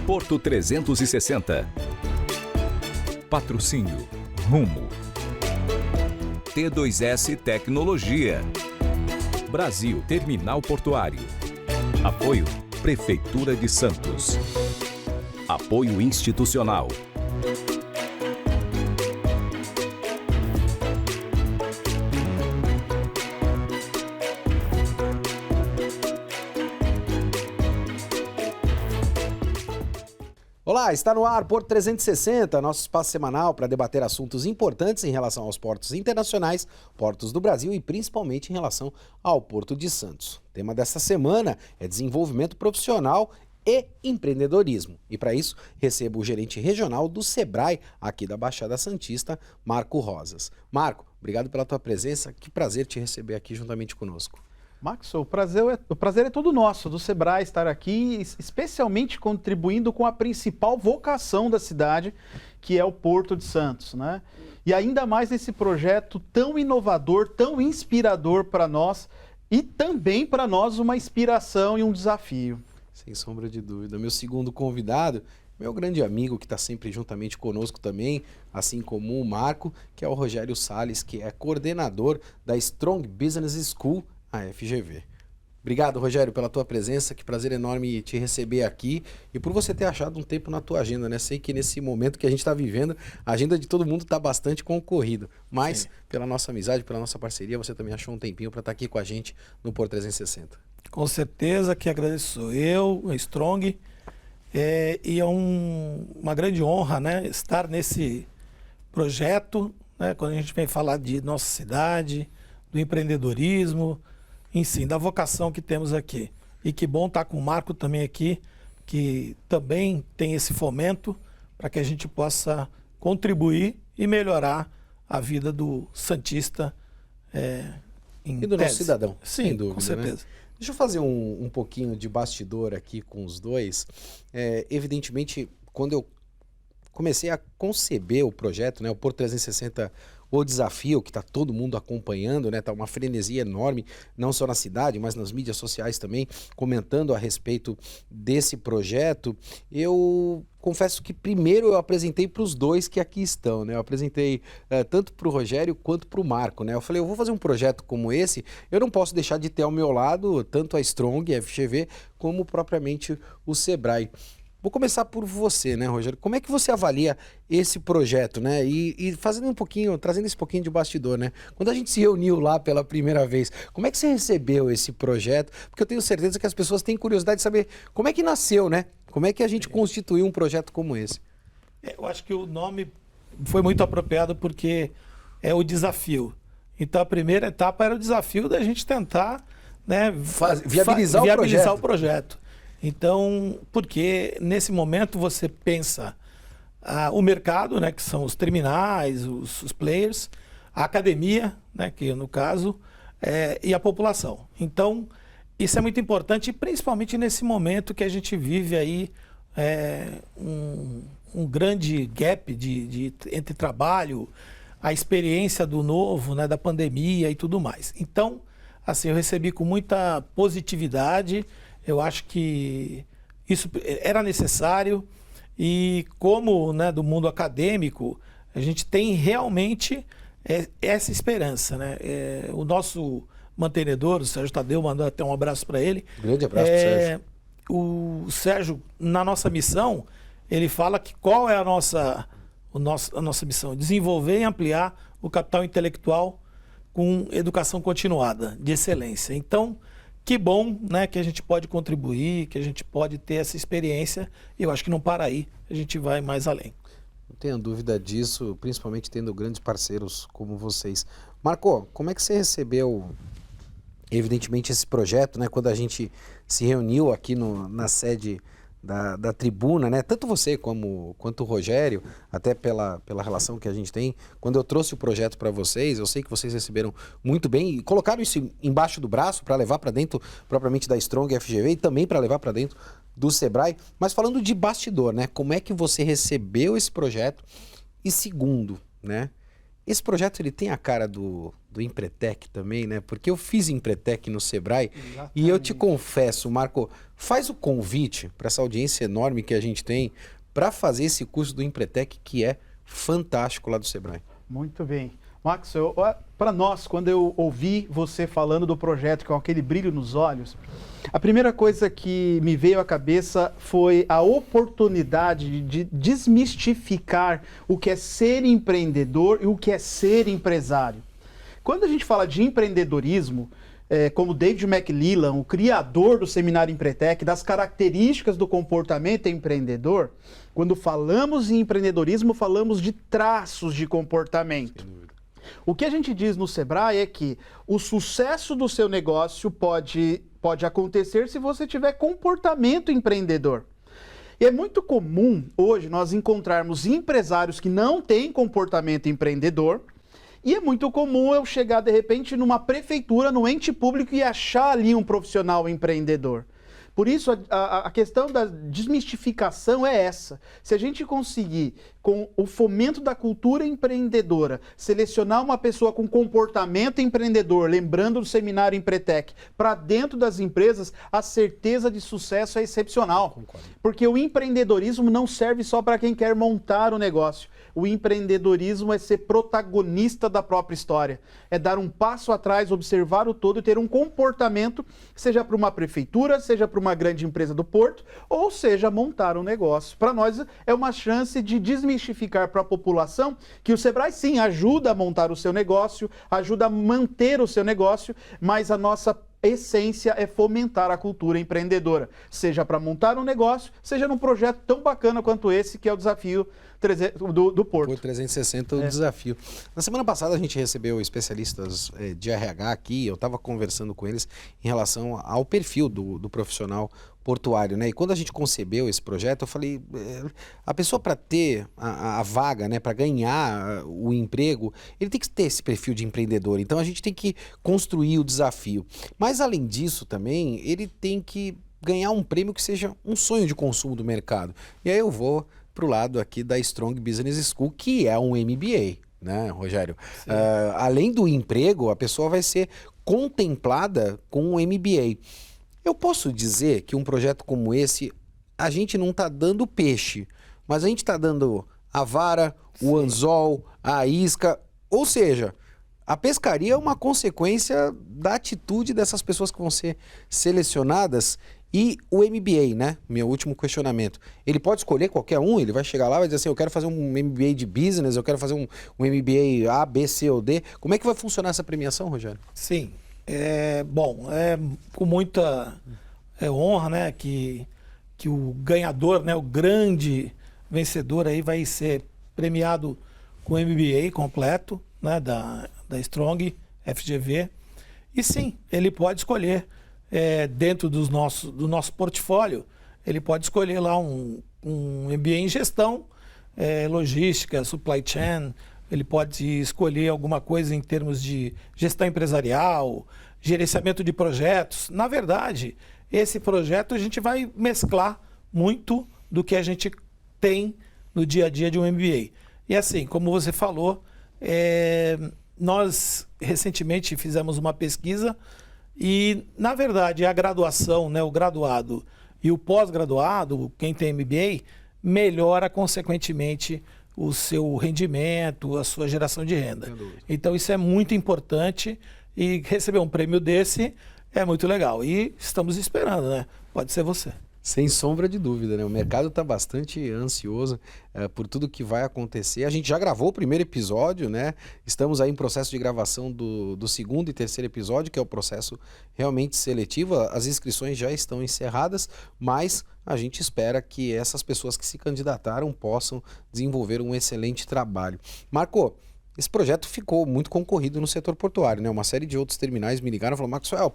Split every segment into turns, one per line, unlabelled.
Porto 360. Patrocínio Rumo. T2S Tecnologia. Brasil Terminal Portuário. Apoio Prefeitura de Santos. Apoio institucional.
Olá, está no ar Porto 360, nosso espaço semanal para debater assuntos importantes em relação aos portos internacionais, portos do Brasil e principalmente em relação ao Porto de Santos. O tema desta semana é desenvolvimento profissional e empreendedorismo. E para isso, recebo o gerente regional do Sebrae, aqui da Baixada Santista, Marco Rosas. Marco, obrigado pela tua presença, que prazer te receber aqui juntamente conosco.
Max, o prazer é todo nosso, do Sebrae, estar aqui, especialmente contribuindo com a principal vocação da cidade, que é o Porto de Santos, né? E ainda mais nesse projeto tão inovador, tão inspirador para nós e também para nós uma inspiração e um desafio.
Sem sombra de dúvida. Meu segundo convidado, meu grande amigo que está sempre juntamente conosco também, assim como o Marco, que é o Rogério Salles, que é coordenador da Strong Business School, a FGV. Obrigado, Rogério, pela tua presença, que prazer enorme te receber aqui e por você ter achado um tempo na tua agenda, né? Sei que nesse momento que a gente está vivendo, a agenda de todo mundo está bastante concorrida, mas sim, pela nossa amizade, pela nossa parceria, você também achou um tempinho para estar aqui com a gente no Porto 360.
Com certeza, que agradeço eu, a Strong, e é uma grande honra, né, estar nesse projeto, né, quando a gente vem falar de nossa cidade, do empreendedorismo, enfim, da vocação que temos aqui. E que bom estar com o Marco também aqui, que também tem esse fomento para que a gente possa contribuir e melhorar a vida do santista
e do nosso cidadão.
Sim,
sem dúvida,
com certeza.
Né? Deixa eu fazer um pouquinho de bastidor aqui com os dois. Evidentemente, quando eu comecei a conceber o projeto, né, o Porto 360, o desafio que está todo mundo acompanhando, né? Tá uma frenesia enorme, não só na cidade, mas nas mídias sociais também, comentando a respeito desse projeto. Eu confesso que primeiro eu apresentei para os dois que aqui estão, né? Eu apresentei tanto para o Rogério quanto para o Marco, né? Eu falei, eu vou fazer um projeto como esse, eu não posso deixar de ter ao meu lado tanto a Strong, a FGV, como propriamente o Sebrae. Vou começar por você, né, Rogério? Como é que você avalia esse projeto, né? E fazendo trazendo esse pouquinho de bastidor, né? Quando a gente se reuniu lá pela primeira vez, como é que você recebeu esse projeto? Porque eu tenho certeza que as pessoas têm curiosidade de saber como é que nasceu, né? Como é que a gente constituiu um projeto como esse?
Eu acho que o nome foi muito apropriado porque é o desafio. Então a primeira etapa era o desafio da gente tentar, né, viabilizar o projeto. Então, porque nesse momento você pensa o mercado, né, que são os terminais, os players, a academia, né, que no caso, e a população. Então, isso é muito importante, principalmente nesse momento que a gente vive aí um grande gap entre trabalho, a experiência do novo, né, da pandemia e tudo mais. Então, assim, eu recebi com muita positividade. Eu acho que isso era necessário e como, né, do mundo acadêmico, a gente tem realmente essa esperança, né? O nosso mantenedor, o Sérgio Tadeu, mandou até um abraço para ele.
Grande abraço para o Sérgio.
O Sérgio, na nossa missão, ele fala que qual é a nossa missão? Desenvolver e ampliar o capital intelectual com educação continuada, de excelência. Então, que bom, né, que a gente pode contribuir, que a gente pode ter essa experiência. E eu acho que não para aí, a gente vai mais além.
Não tenho dúvida disso, principalmente tendo grandes parceiros como vocês. Marco, como é que você recebeu, evidentemente, esse projeto, né, quando a gente se reuniu aqui na sede da tribuna, né? Tanto você quanto o Rogério, até pela relação que a gente tem, quando eu trouxe o projeto para vocês, eu sei que vocês receberam muito bem e colocaram isso embaixo do braço para levar para dentro propriamente da Strong FGV e também para levar para dentro do Sebrae. Mas falando de bastidor, né? Como é que você recebeu esse projeto? E segundo, né? esse projeto ele tem a cara do Empretec também, né? Porque eu fiz Empretec no Sebrae. Exatamente. E eu te confesso, Marco, faz o convite para essa audiência enorme que a gente tem para fazer esse curso do Empretec, que é fantástico lá do Sebrae.
Muito bem. Max, para nós, quando eu ouvi você falando do projeto com aquele brilho nos olhos, a primeira coisa que me veio à cabeça foi a oportunidade de desmistificar o que é ser empreendedor e o que é ser empresário. Quando a gente fala de empreendedorismo, como David McClellan, o criador do seminário Empretec, das características do comportamento empreendedor, quando falamos em empreendedorismo, falamos de traços de comportamento. O que a gente diz no Sebrae é que o sucesso do seu negócio pode acontecer se você tiver comportamento empreendedor. E é muito comum hoje nós encontrarmos empresários que não têm comportamento empreendedor, e é muito comum eu chegar de repente numa prefeitura, no ente público e achar ali um profissional empreendedor. Por isso, a questão da desmistificação é essa. Se a gente conseguir, com o fomento da cultura empreendedora, selecionar uma pessoa com comportamento empreendedor, lembrando do seminário Empretec, para dentro das empresas, a certeza de sucesso é excepcional. Concordo. Porque o empreendedorismo não serve só para quem quer montar o negócio. O empreendedorismo é ser protagonista da própria história. É dar um passo atrás, observar o todo e ter um comportamento, seja para uma prefeitura, seja para uma grande empresa do porto, ou seja, montar um negócio. Para nós é uma chance de desmistificar para a população que o Sebrae sim ajuda a montar o seu negócio, ajuda a manter o seu negócio, mas a nossa essência é fomentar a cultura empreendedora, seja para montar um negócio, seja num projeto tão bacana quanto esse, que é o desafio do Porto.
Por 360 o desafio. Na semana passada a gente recebeu especialistas de RH aqui, eu estava conversando com eles em relação ao perfil do profissional portuário, né? E quando a gente concebeu esse projeto, eu falei, a pessoa para ter a vaga, né, para ganhar o emprego, ele tem que ter esse perfil de empreendedor. Então a gente tem que construir o desafio. Mas além disso também, ele tem que ganhar um prêmio que seja um sonho de consumo do mercado. E aí eu vou para o lado aqui da Strong Business School, que é um MBA, né, Rogério? Além do emprego, a pessoa vai ser contemplada com um MBA. Eu posso dizer que um projeto como esse, a gente não está dando peixe, mas a gente está dando a vara, o anzol, a isca, ou seja, a pescaria é uma consequência da atitude dessas pessoas que vão ser selecionadas. E o MBA, né? Meu último questionamento. Ele pode escolher qualquer um? Ele vai chegar lá e vai dizer assim, eu quero fazer um MBA de business, eu quero fazer um MBA A, B, C ou D. Como é que vai funcionar essa premiação, Rogério?
Sim. Bom, com muita honra, né, que o ganhador, né, o grande vencedor aí vai ser premiado com o MBA completo, né, da Strong FGV. E sim, ele pode escolher dentro do nosso portfólio, ele pode escolher lá um MBA em gestão, logística, supply chain, ele pode escolher alguma coisa em termos de gestão empresarial, gerenciamento de projetos. Na verdade, esse projeto a gente vai mesclar muito do que a gente tem no dia a dia de um MBA. E assim, como você falou, nós recentemente fizemos uma pesquisa e, na verdade, a graduação, né, o graduado e o pós-graduado, quem tem MBA, melhora consequentemente o seu rendimento, a sua geração de renda. Então isso é muito importante e receber um prêmio desse é muito legal. E estamos esperando, né? Pode ser você.
Sem sombra de dúvida, né? O mercado está bastante ansioso por tudo que vai acontecer. A gente já gravou o primeiro episódio, né? Estamos aí em processo de gravação do segundo e terceiro episódio, que é o processo realmente seletivo. As inscrições já estão encerradas, mas a gente espera que essas pessoas que se candidataram possam desenvolver um excelente trabalho. Marco, esse projeto ficou muito concorrido no setor portuário, né? Uma série de outros terminais me ligaram e falaram, Maxwell,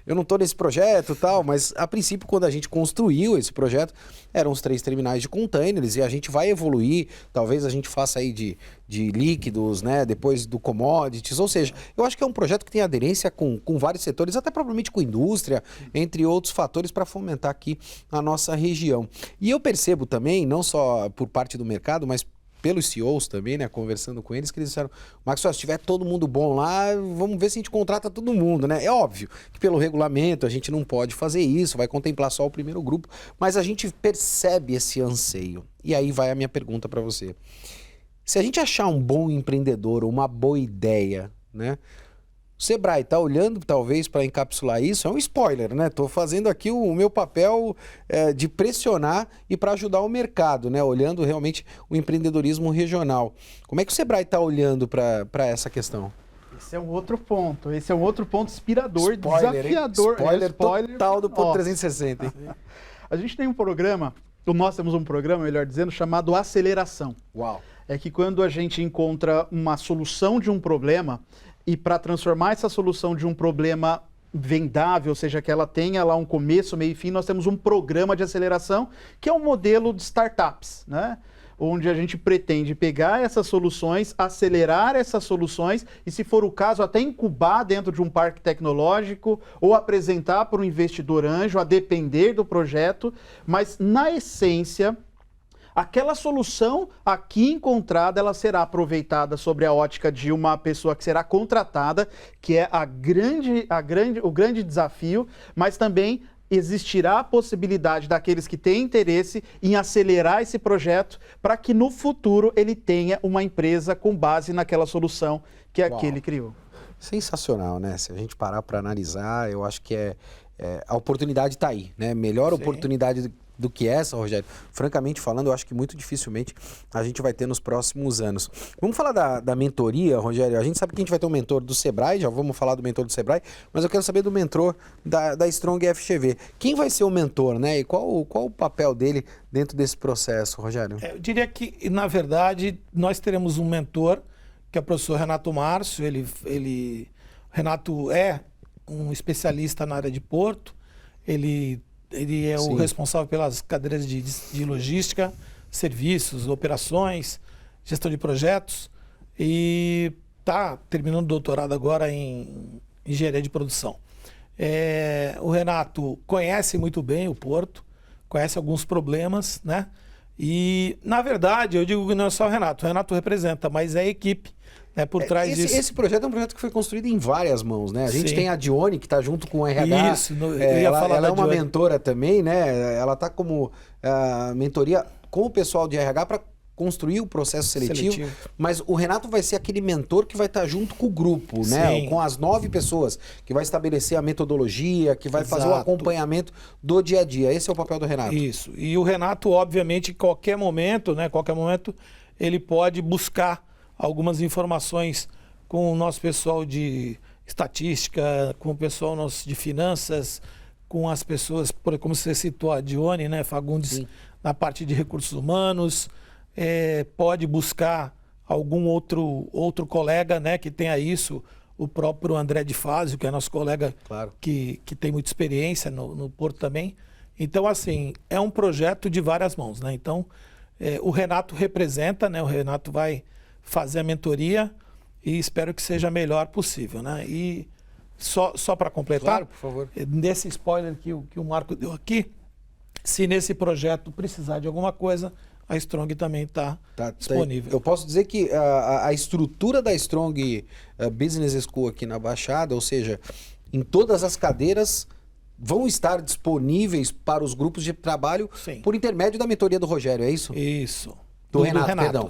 eu não estou nesse projeto e tal, mas a princípio, quando a gente construiu esse projeto, eram os 3 terminais de containers e a gente vai evoluir, talvez a gente faça aí de líquidos, né? Depois do commodities, ou seja, eu acho que é um projeto que tem aderência com vários setores, até provavelmente com indústria, entre outros fatores para fomentar aqui a nossa região. E eu percebo também, não só por parte do mercado, mas pelos CEOs também, né, conversando com eles, que eles disseram, Maxwell, se tiver todo mundo bom lá, vamos ver se a gente contrata todo mundo, né? É óbvio que pelo regulamento a gente não pode fazer isso, vai contemplar só o primeiro grupo, mas a gente percebe esse anseio. E aí vai a minha pergunta para você. Se a gente achar um bom empreendedor, uma boa ideia, né? O Sebrae está olhando, talvez, para encapsular isso, é um spoiler, né? Estou fazendo aqui o meu papel de pressionar e para ajudar o mercado, né? Olhando realmente o empreendedorismo regional. Como é que o Sebrae está olhando para essa questão?
Esse é um outro ponto inspirador, spoiler, desafiador.
Spoiler total do Porto 360. Hein?
A gente tem um programa, nós temos um programa, melhor dizendo, chamado Aceleração.
Uau!
É que quando a gente encontra uma solução de um problema, e para transformar essa solução de um problema vendável, ou seja, que ela tenha lá um começo, meio e fim, nós temos um programa de aceleração, que é um modelo de startups, né? Onde a gente pretende pegar essas soluções, acelerar essas soluções e, se for o caso, até incubar dentro de um parque tecnológico ou apresentar para um investidor anjo, a depender do projeto, mas, na essência, aquela solução aqui encontrada, ela será aproveitada sobre a ótica de uma pessoa que será contratada, que é o grande desafio, mas também existirá a possibilidade daqueles que têm interesse em acelerar esse projeto para que no futuro ele tenha uma empresa com base naquela solução que ele criou.
Sensacional, né? Se a gente parar para analisar, eu acho que a oportunidade está aí, né? Melhor oportunidade do que essa, Rogério, francamente falando, eu acho que muito dificilmente a gente vai ter nos próximos anos. Vamos falar da mentoria, Rogério. A gente sabe que a gente vai ter um mentor do Sebrae, já vamos falar do mentor do Sebrae, mas eu quero saber do mentor da Strong FGV. Quem vai ser o mentor, né? E qual o papel dele dentro desse processo, Rogério?
Eu diria que, na verdade, nós teremos um mentor, que é o professor Renato Márcio. Renato é um especialista na área de porto, ele é o responsável pelas cadeiras de logística, serviços, operações, gestão de projetos e está terminando o doutorado agora em engenharia de produção. O Renato conhece muito bem o porto, conhece alguns problemas, né? E, na verdade, eu digo que não é só o Renato representa, mas é a equipe, né, por trás disso.
Esse projeto é um projeto que foi construído em várias mãos, né? A gente tem a Dione, que está junto com o RH.
Isso, ela
é uma mentora também, né? Ela está como mentoria com o pessoal de RH para construir o processo seletivo, mas o Renato vai ser aquele mentor que vai estar junto com o grupo, né? Com as 9 pessoas, que vai estabelecer a metodologia, que vai fazer o acompanhamento do dia a dia. Esse é o papel do Renato.
Isso. E o Renato, obviamente, em qualquer momento, ele pode buscar algumas informações com o nosso pessoal de estatística, com o pessoal nosso de finanças, com as pessoas, como você citou, a Dione, né, Fagundes, na parte de recursos humanos. Pode buscar algum outro colega, né, que tenha isso, o próprio André de Fázio, que é nosso colega, que tem muita experiência no Porto também. Então, assim, é um projeto de várias mãos, né? Então, o Renato representa, né? O Renato vai fazer a mentoria e espero que seja a melhor possível, né? E só para completar,
por favor,
nesse spoiler que o Marco deu aqui, se nesse projeto precisar de alguma coisa, a Strong também está disponível.
Eu posso dizer que a estrutura da Strong Business School aqui na Baixada, ou seja, em todas as cadeiras, vão estar disponíveis para os grupos de trabalho por intermédio da mentoria do Rogério, é isso?
Isso.
Do Renato.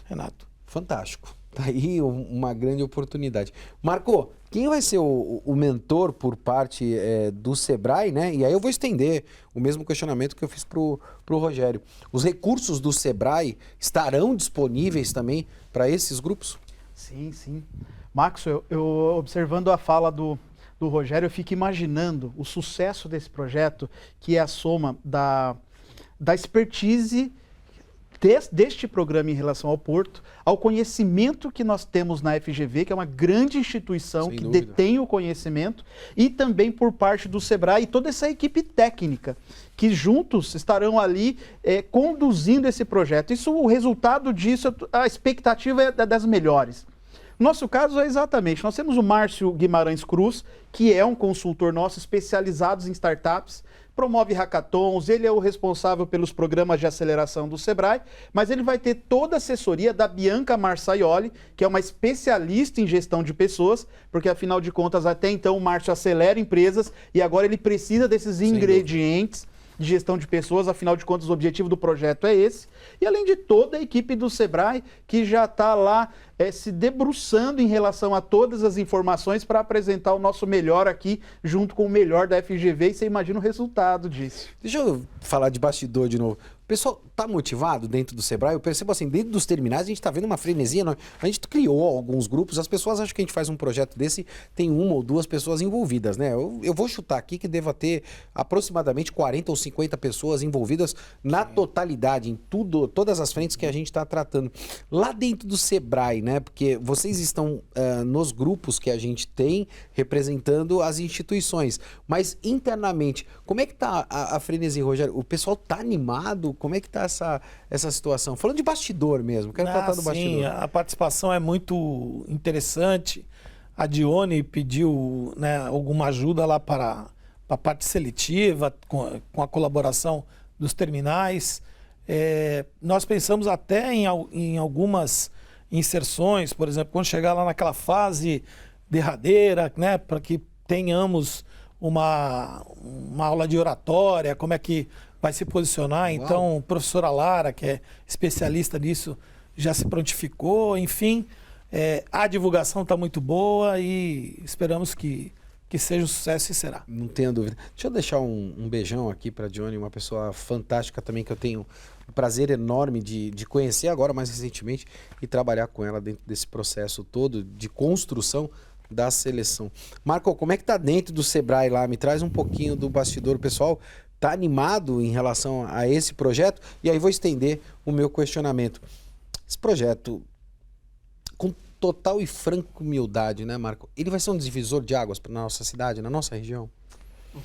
Renato.
Fantástico. Tá aí uma grande oportunidade. Marco, quem vai ser o mentor por parte do Sebrae, né? E aí eu vou estender o mesmo questionamento que eu fiz pro Rogério. Os recursos do Sebrae estarão disponíveis também para esses grupos?
Sim, sim. Max, eu observando a fala do Rogério, eu fico imaginando o sucesso desse projeto, que é a soma da expertise deste programa em relação ao Porto, ao conhecimento que nós temos na FGV, que é uma grande instituição que detém o conhecimento, e também por parte do Sebrae e toda essa equipe técnica, que juntos estarão ali conduzindo esse projeto. O resultado disso, a expectativa é das melhores. No nosso caso é exatamente, nós temos o Márcio Guimarães Cruz, que é um consultor nosso especializado em startups, promove hackathons, ele é o responsável pelos programas de aceleração do Sebrae, mas ele vai ter toda a assessoria da Bianca Marsaioli, que é uma especialista em gestão de pessoas, porque afinal de contas até então o Márcio acelera empresas e agora ele precisa desses ingredientes de gestão de pessoas, afinal de contas o objetivo do projeto é esse. E além de toda a equipe do Sebrae, que já está lá se debruçando em relação a todas as informações para apresentar o nosso melhor aqui, junto com o melhor da FGV, e você imagina o resultado disso.
Deixa eu falar de bastidor de novo. O pessoal está motivado dentro do Sebrae? Eu percebo assim, dentro dos terminais a gente está vendo uma frenesia. A gente criou alguns grupos, as pessoas acham que a gente faz um projeto desse, tem uma ou duas pessoas envolvidas, né? Eu vou chutar aqui que deva ter aproximadamente 40 ou 50 pessoas envolvidas na totalidade, em tudo, todas as frentes que a gente está tratando. Lá dentro do Sebrae, né? Porque vocês estão nos grupos que a gente tem representando as instituições, mas internamente, como é que está a frenesia, Rogério? O pessoal está animado? Como é que está essa situação? Falando de bastidor mesmo, quero tratar do bastidor.
Sim, a participação é muito interessante. A Dione pediu, né, alguma ajuda lá para a parte seletiva, com a colaboração dos terminais. Nós pensamos até em algumas inserções, por exemplo, quando chegar lá naquela fase derradeira, né, para que tenhamos uma aula de oratória, como é que vai se posicionar. Uau. Então, a professora Lara, que é especialista nisso, já se prontificou. Enfim, a divulgação está muito boa e esperamos que seja um sucesso, e será.
Não tenho dúvida. Deixa eu deixar um beijão aqui para a Dione, uma pessoa fantástica também, que eu tenho um prazer enorme de conhecer agora, mais recentemente, e trabalhar com ela dentro desse processo todo de construção da seleção. Marco, como é que tá dentro do Sebrae lá? Me traz um pouquinho do bastidor. O pessoal tá animado em relação a esse projeto? E aí vou estender o meu questionamento. Esse projeto, com total e franca humildade, né, Marco? Ele vai ser um divisor de águas para nossa cidade, na nossa região?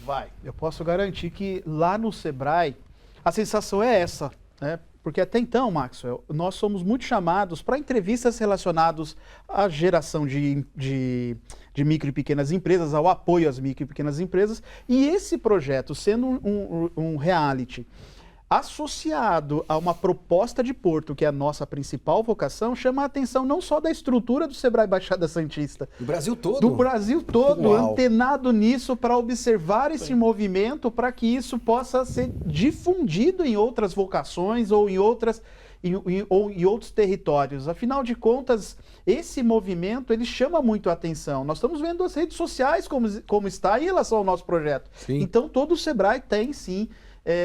Vai. Eu posso garantir que lá no Sebrae a sensação é essa, né? Porque até então, Maxwell, nós somos muito chamados para entrevistas relacionadas à geração de micro e pequenas empresas, ao apoio às micro e pequenas empresas. E esse projeto, sendo um reality associado a uma proposta de porto, que é a nossa principal vocação, chama a atenção não só da estrutura do Sebrae Baixada Santista.
Do Brasil todo?
Do Brasil todo,
Uau.
Antenado nisso para observar esse movimento, para que isso possa ser difundido em outras vocações ou em outros territórios. Afinal de contas, esse movimento, ele chama muito a atenção. Nós estamos vendo as redes sociais como está em relação ao nosso projeto.
Sim.
Então, todo o Sebrae tem, sim,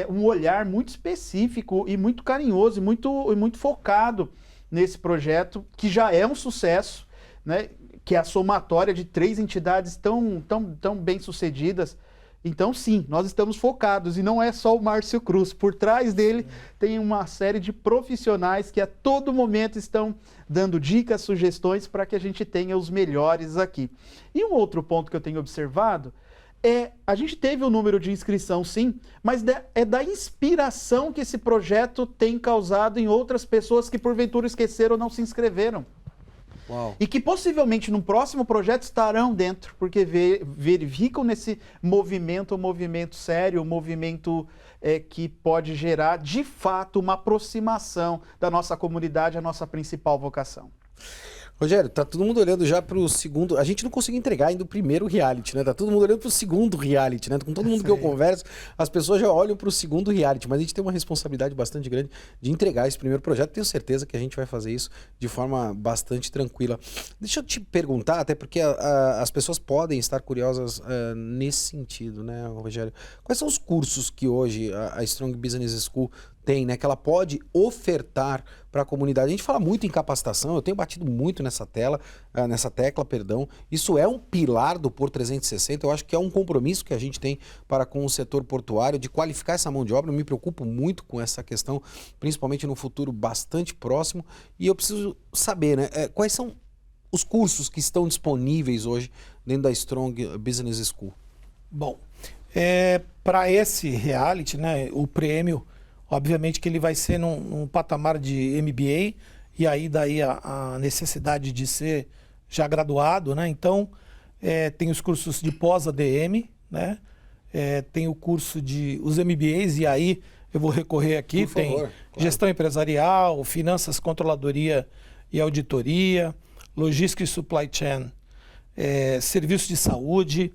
um olhar muito específico e muito carinhoso e muito focado nesse projeto, que já é um sucesso, né? Que é a somatória de 3 entidades tão bem sucedidas. Então, sim, nós estamos focados, e não é só o Márcio Cruz. Por trás dele tem uma série de profissionais que a todo momento estão dando dicas, sugestões para que a gente tenha os melhores aqui. E um outro ponto que eu tenho observado a gente teve o número de inscrição, sim, mas é da inspiração que esse projeto tem causado em outras pessoas que porventura esqueceram ou não se inscreveram.
Uau.
E que possivelmente no próximo projeto estarão dentro, porque verificam nesse movimento, um movimento sério, um movimento que pode gerar de fato uma aproximação da nossa comunidade à nossa principal vocação.
Rogério, tá todo mundo olhando já pro segundo... A gente não conseguiu entregar ainda o primeiro reality, né? Tá todo mundo olhando pro segundo reality, né? Com todo mundo que eu converso, as pessoas já olham pro segundo reality, mas a gente tem uma responsabilidade bastante grande de entregar esse primeiro projeto. Tenho certeza que a gente vai fazer isso de forma bastante tranquila. Deixa eu te perguntar, até porque as pessoas podem estar curiosas nesse sentido, né, Rogério? Quais são os cursos que hoje a Strong Business School tem, né, que ela pode ofertar para a comunidade? A gente fala muito em capacitação, eu tenho batido muito nessa tecla, perdão. Isso é um pilar do Porto 360, eu acho que é um compromisso que a gente tem para com o setor portuário de qualificar essa mão de obra. Eu me preocupo muito com essa questão, principalmente no futuro bastante próximo, e eu preciso saber, né, quais são os cursos que estão disponíveis hoje dentro da Strong Business School?
Bom, para esse reality, né, o prêmio, obviamente que ele vai ser num patamar de MBA, e aí daí a necessidade de ser já graduado, né? Então, tem os cursos de pós-ADM, né? tem o curso de os MBAs, e aí eu vou recorrer aqui,
Por favor,
claro. Gestão empresarial, finanças, controladoria e auditoria, logística e supply chain, serviço de saúde,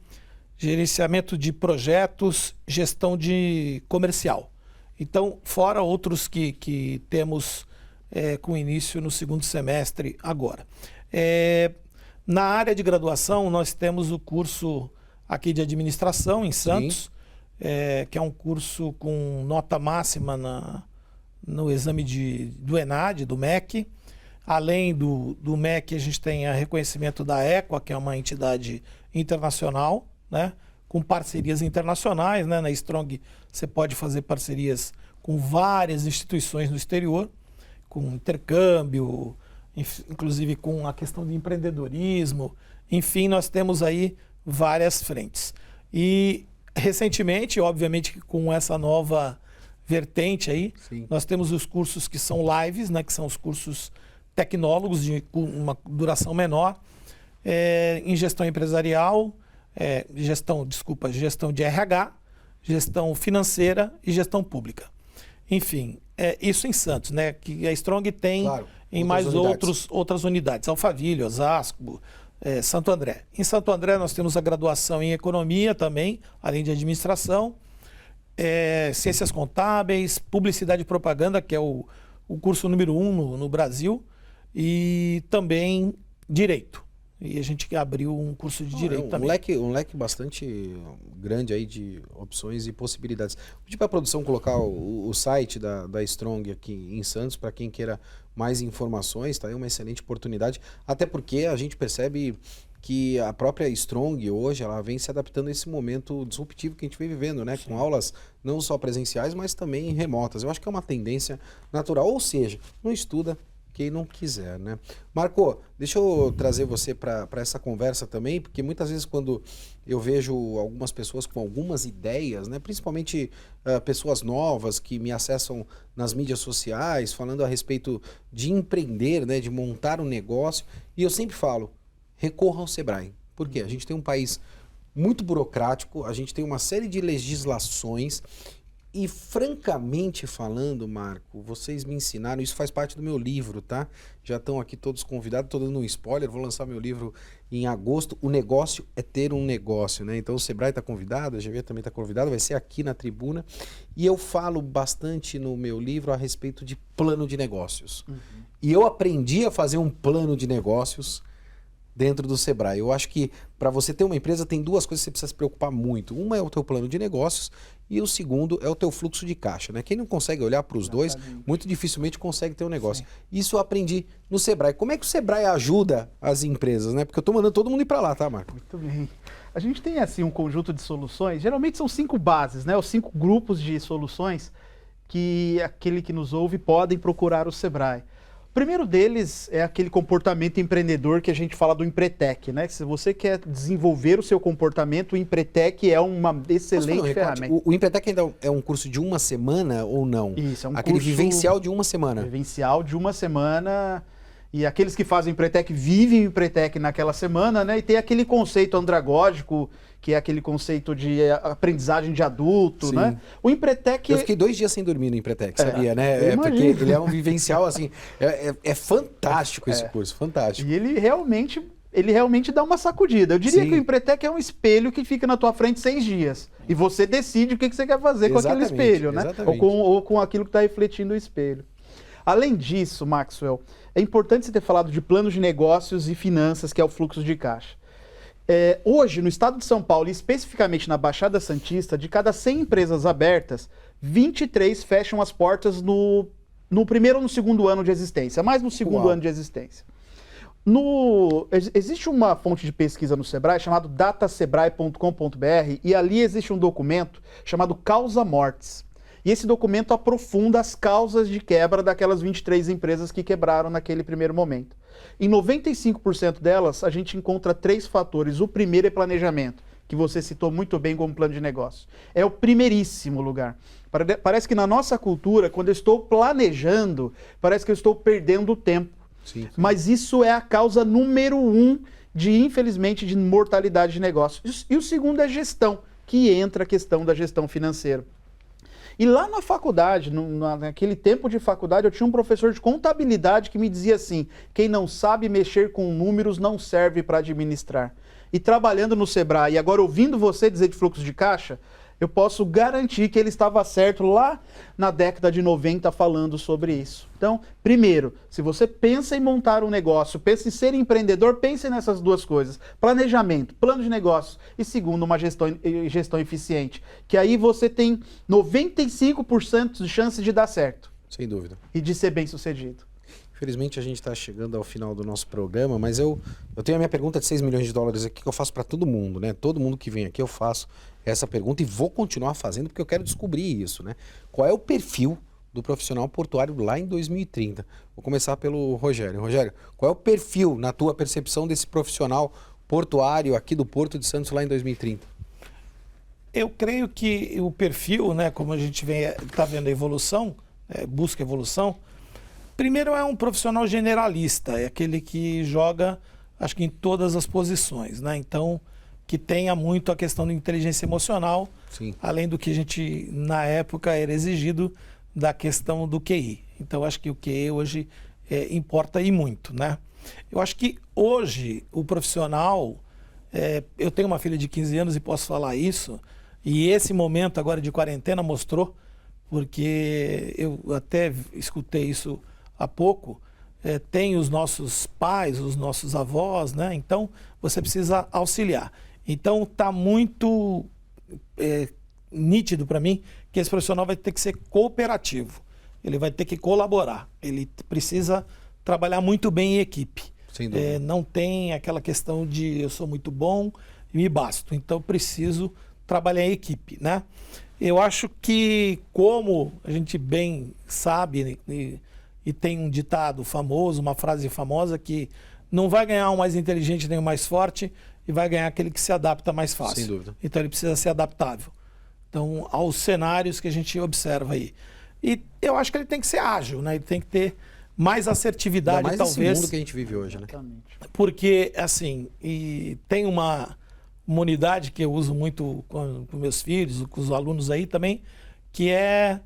gerenciamento de projetos, gestão de comercial. Então, fora outros que temos com início no segundo semestre agora. Na área de graduação, nós temos o curso aqui de administração em Santos, que é um curso com nota máxima no exame do ENAD, do MEC. Além do MEC, a gente tem reconhecimento da EQUA, que é uma entidade internacional, né, com parcerias internacionais, né? Na Strong você pode fazer parcerias com várias instituições no exterior, com intercâmbio, inclusive com a questão de empreendedorismo. Enfim, nós temos aí várias frentes. E recentemente, obviamente, com essa nova vertente aí, sim, nós temos os cursos que são lives, né, que são os cursos tecnólogos com uma duração menor, em gestão empresarial, gestão de RH, gestão financeira e gestão pública. Enfim, isso em Santos, né? Que a Strong tem, claro, em mais outras unidades, Alphaville, Osasco, Santo André. Em Santo André nós temos a graduação em economia também, além de administração, ciências contábeis, publicidade e propaganda, que é o curso número 1 no Brasil, e também direito. E a gente abriu um curso de direito também.
Um leque bastante grande aí de opções e possibilidades. Vou pedir para a produção colocar o site da Strong aqui em Santos, para quem queira mais informações, tá aí uma excelente oportunidade, até porque a gente percebe que a própria Strong hoje, ela vem se adaptando a esse momento disruptivo que a gente vem vivendo, né? Sim. Com aulas não só presenciais, mas também remotas. Eu acho que é uma tendência natural, ou seja, não estuda quem não quiser, né? Marco, deixa eu trazer você para essa conversa também, porque muitas vezes quando eu vejo algumas pessoas com algumas ideias, né, principalmente pessoas novas que me acessam nas mídias sociais, falando a respeito de empreender, né, de montar um negócio, e eu sempre falo, recorram ao Sebrae. Por quê? A gente tem um país muito burocrático, a gente tem uma série de legislações. E francamente falando, Marco, vocês me ensinaram, isso faz parte do meu livro, tá? Já estão aqui todos convidados, estou dando um spoiler, vou lançar meu livro em agosto. O negócio é ter um negócio, né? Então o Sebrae está convidado, a GV também está convidado, vai ser aqui na tribuna. E eu falo bastante no meu livro a respeito de plano de negócios. Uhum. E eu aprendi a fazer um plano de negócios dentro do Sebrae. Eu acho que para você ter uma empresa tem duas coisas que você precisa se preocupar muito. Uma é o teu plano de negócios e o segundo é o teu fluxo de caixa, né? Quem não consegue olhar para os dois, muito dificilmente consegue ter um negócio. Sim. Isso eu aprendi no Sebrae. Como é que o Sebrae ajuda as empresas, né? Porque eu estou mandando todo mundo ir para lá, tá, Marco?
Muito bem. A gente tem assim um conjunto de soluções, geralmente são 5 bases, né? Os 5 grupos de soluções que aquele que nos ouve podem procurar o Sebrae. O primeiro deles é aquele comportamento empreendedor que a gente fala do Empretec, né? Se você quer desenvolver o seu comportamento, o Empretec é uma excelente ferramenta.
O Empretec ainda é um curso de uma semana ou não?
Isso, é um
aquele
curso
vivencial de uma semana.
Vivencial de uma semana. E aqueles que fazem Empretec vivem o Empretec naquela semana, né? E tem aquele conceito andragógico, que é aquele conceito de aprendizagem de adulto, sim, né? O Empretec...
Eu fiquei 2 dias sem dormir no Empretec, sabia, né? Porque ele é um vivencial, assim, é fantástico esse curso, fantástico.
E ele realmente dá uma sacudida. Eu diria, sim, que o Empretec é um espelho que fica na tua frente 6 dias. E você decide o que você quer fazer com aquele espelho, né? Ou com aquilo que está refletindo o espelho. Além disso, Maxwell, é importante você ter falado de planos de negócios e finanças, que é o fluxo de caixa. Hoje, no estado de São Paulo, e especificamente na Baixada Santista, de cada 100 empresas abertas, 23 fecham as portas no primeiro ou no segundo ano de existência, mais no segundo ano de existência. Existe uma fonte de pesquisa no Sebrae chamada datasebrae.com.br e ali existe um documento chamado Causa Mortes. E esse documento aprofunda as causas de quebra daquelas 23 empresas que quebraram naquele primeiro momento. Em 95% delas, a gente encontra 3 fatores. O primeiro é planejamento, que você citou muito bem como plano de negócio. É o primeiríssimo lugar. Parece que na nossa cultura, quando eu estou planejando, parece que eu estou perdendo tempo. Sim, sim. Mas isso é a causa número 1 infelizmente, de mortalidade de negócios. E o segundo é gestão, que entra a questão da gestão financeira. E lá na faculdade, naquele tempo de faculdade, eu tinha um professor de contabilidade que me dizia assim: quem não sabe mexer com números não serve para administrar. E trabalhando no Sebrae, e agora ouvindo você dizer de fluxo de caixa, eu posso garantir que ele estava certo lá na década de 90 falando sobre isso. Então, primeiro, se você pensa em montar um negócio, pensa em ser empreendedor, pense nessas duas coisas. Planejamento, plano de negócios e segundo, uma gestão eficiente. Que aí você tem 95% de chance de dar certo.
Sem dúvida.
E de ser bem sucedido.
Infelizmente a gente está chegando ao final do nosso programa, mas eu tenho a minha pergunta de 6 milhões de dólares aqui que eu faço para todo mundo, né? Todo mundo que vem aqui eu faço essa pergunta e vou continuar fazendo porque eu quero descobrir isso, né? Qual é o perfil do profissional portuário lá em 2030? Vou começar pelo Rogério. Rogério, qual é o perfil, na tua percepção, desse profissional portuário aqui do Porto de Santos lá em 2030?
Eu creio que o perfil, né, como a gente está vendo a evolução, busca evolução, primeiro é um profissional generalista, é aquele que joga, acho que em todas as posições, né? Então, que tenha muito a questão da inteligência emocional, sim, além do que a gente, na época, era exigido da questão do QI. Então, acho que o QI hoje importa e muito, né? Eu acho que hoje o profissional, eu tenho uma filha de 15 anos e posso falar isso, e esse momento agora de quarentena mostrou, porque eu até escutei isso há pouco, tem os nossos pais, os nossos avós, né? Então, você precisa auxiliar. Então, está muito nítido para mim que esse profissional vai ter que ser cooperativo. Ele vai ter que colaborar. Ele precisa trabalhar muito bem em equipe.
Sem dúvida.
Não tem aquela questão de eu sou muito bom e me basto. Então, preciso trabalhar em equipe, né? Eu acho que, como a gente bem sabe e tem um ditado famoso, uma frase famosa, que não vai ganhar o mais inteligente nem o mais forte, e vai ganhar aquele que se adapta mais fácil.
Sem dúvida.
Então ele precisa ser adaptável. Então, aos cenários que a gente observa aí. E eu acho que ele tem que ser ágil, né? Ele tem que ter mais assertividade,
mais
talvez.
Esse mundo que a gente vive hoje, né?
Porque, assim, e tem uma unidade que eu uso muito com meus filhos, com os alunos aí também, que é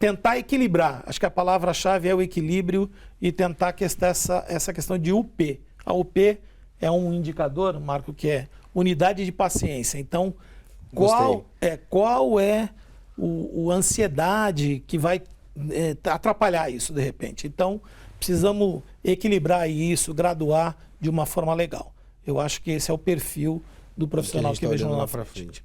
tentar equilibrar. Acho que a palavra-chave é o equilíbrio e tentar essa questão de UP. A UP é um indicador, Marco, que é unidade de paciência. Então, qual é a ansiedade que vai atrapalhar isso de repente? Então, precisamos equilibrar isso, graduar de uma forma legal. Eu acho que esse é o perfil do profissional que vejo lá para frente.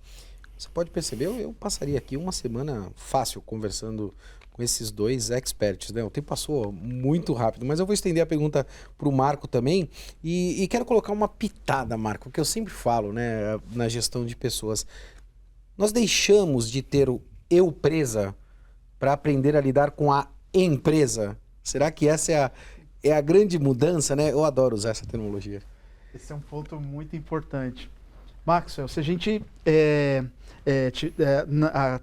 Você pode perceber, eu passaria aqui uma semana fácil conversando com esses dois experts, né? O tempo passou muito rápido, mas eu vou estender a pergunta para o Marco também e quero colocar uma pitada, Marco, que eu sempre falo, né, na gestão de pessoas. Nós deixamos de ter o eu presa para aprender a lidar com a empresa. Será que essa é a grande mudança, né? Eu adoro usar essa terminologia.
Esse é um ponto muito importante. Maxwell, se a gente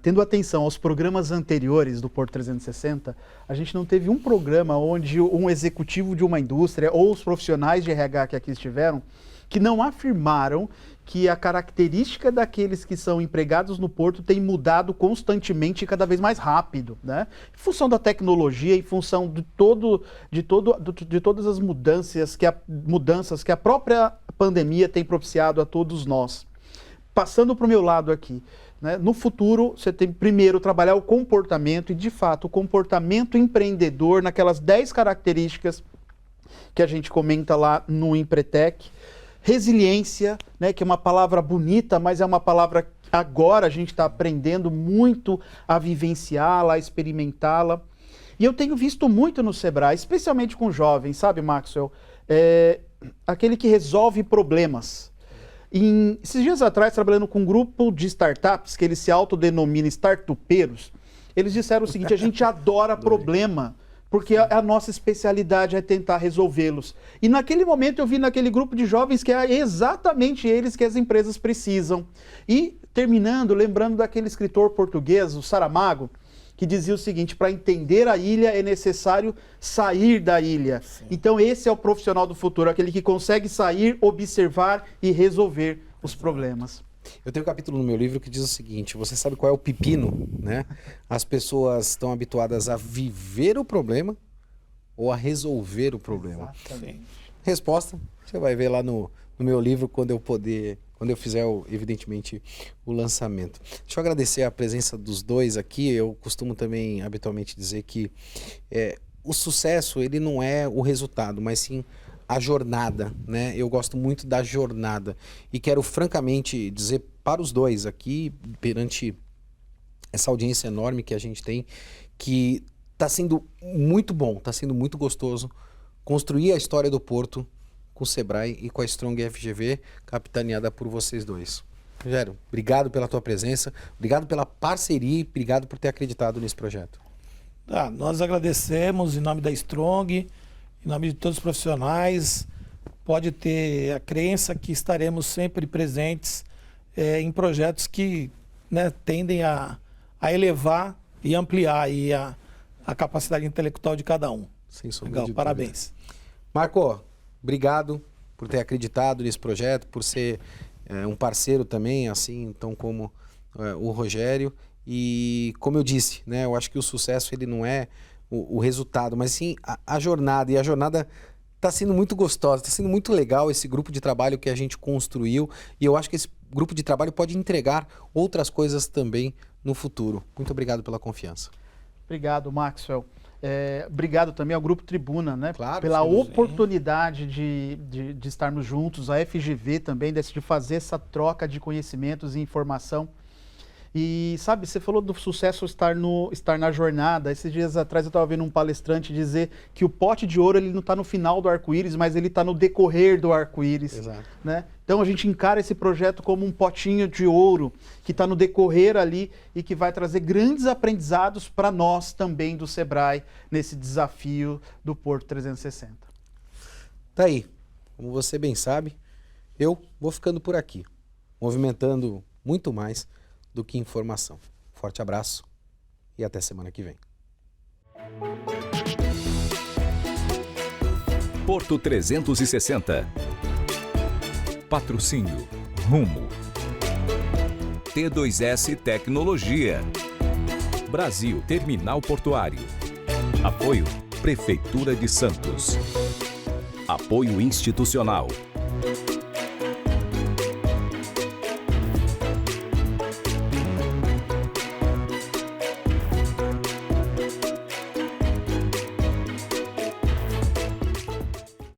tendo atenção aos programas anteriores do Porto 360, a gente não teve um programa onde um executivo de uma indústria ou os profissionais de RH que aqui estiveram, que não afirmaram que a característica daqueles que são empregados no Porto tem mudado constantemente e cada vez mais rápido, né? Em função da tecnologia, em função de todas as mudanças que a própria pandemia tem propiciado a todos nós. Passando para o meu lado aqui, né? No futuro, você tem primeiro trabalhar o comportamento e, de fato, o comportamento empreendedor naquelas 10 características que a gente comenta lá no Empretec. Resiliência, né, que é uma palavra bonita, mas é uma palavra que agora a gente está aprendendo muito a vivenciá-la, a experimentá-la. E eu tenho visto muito no Sebrae, especialmente com jovens, sabe, Maxwell? Aquele que resolve problemas. Esses dias atrás, trabalhando com um grupo de startups, que eles se autodenominam startupeiros, eles disseram o seguinte: a gente adora problema, porque a nossa especialidade é tentar resolvê-los. E naquele momento eu vi naquele grupo de jovens que é exatamente eles que as empresas precisam. E terminando, lembrando daquele escritor português, o Saramago, que dizia o seguinte: para entender a ilha é necessário sair da ilha. Sim. Então esse é o profissional do futuro, aquele que consegue sair, observar e resolver os problemas.
Eu tenho um capítulo no meu livro que diz o seguinte: você sabe qual é o pepino, né? As pessoas estão habituadas a viver o problema ou a resolver o problema.
Exatamente.
Resposta, você vai ver lá no meu livro quando eu fizer, evidentemente, o lançamento. Deixa eu agradecer a presença dos dois aqui. Eu costumo também, habitualmente, dizer que o sucesso, ele não é o resultado, mas sim a jornada, né? Eu gosto muito da jornada e quero francamente dizer para os dois aqui, perante essa audiência enorme que a gente tem, que está sendo muito bom, está sendo muito gostoso construir a história do Porto com o Sebrae e com a Strong FGV, capitaneada por vocês dois. Rogério, obrigado pela tua presença, obrigado pela parceria e obrigado por ter acreditado nesse projeto.
Nós agradecemos em nome da Strong, em nome de todos os profissionais. Pode ter a crença que estaremos sempre presentes em projetos que, né, tendem a elevar e ampliar aí a capacidade intelectual de cada um.
Sem sombra de dúvida.
Parabéns.
Marco, obrigado por ter acreditado nesse projeto, por ser um parceiro também, assim, tão como o Rogério. E como eu disse, né, eu acho que o sucesso ele não é o resultado, mas sim a jornada. E a jornada está sendo muito gostosa, está sendo muito legal esse grupo de trabalho que a gente construiu. E eu acho que esse grupo de trabalho pode entregar outras coisas também no futuro. Muito obrigado pela confiança.
Obrigado, Maxwell. Obrigado também ao Grupo Tribuna, né?
Claro,
pela
sim,
oportunidade de estarmos juntos, a FGV também decidiu fazer essa troca de conhecimentos e informação. E sabe, você falou do sucesso estar na jornada. Esses dias atrás eu estava vendo um palestrante dizer que o pote de ouro ele não está no final do arco-íris, mas ele está no decorrer do arco-íris.
Exato.
Né? Então a gente encara esse projeto como um potinho de ouro que está no decorrer ali e que vai trazer grandes aprendizados para nós também do Sebrae nesse desafio do Porto 360.
Tá aí, como você bem sabe, eu vou ficando por aqui, movimentando muito mais do que informação. Forte abraço e até semana que vem.
Porto 360. Patrocínio Rumo. T2S Tecnologia. Brasil Terminal Portuário. Apoio Prefeitura de Santos. Apoio institucional.